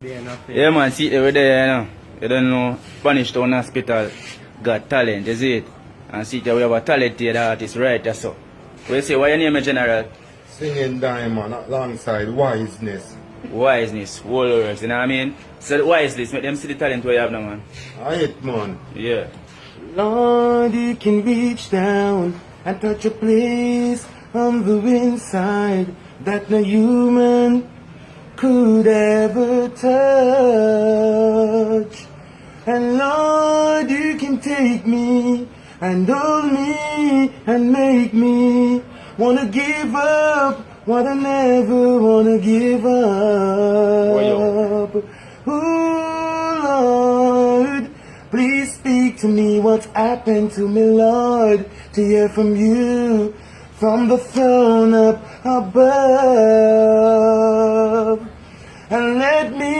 Yeah man, see it every day, you know. You don't know, Spanish Town Hospital got talent, is it? And see it, we have a talented artist right there, so. We say, what your name, General? Singing Diamond alongside Wiseness. Wiseness, Walrus, you know what I mean? So Wiseness, make them see the talent we have now, man. Alright, man. Yeah. Lord, you can reach down and touch a place on the inside that no human could ever touch. And Lord, you can take me and hold me and make me wanna give up what I never wanna give up. Ooh, Lord, please speak to me what's happened to me, Lord, to hear from you from the throne up above. And let me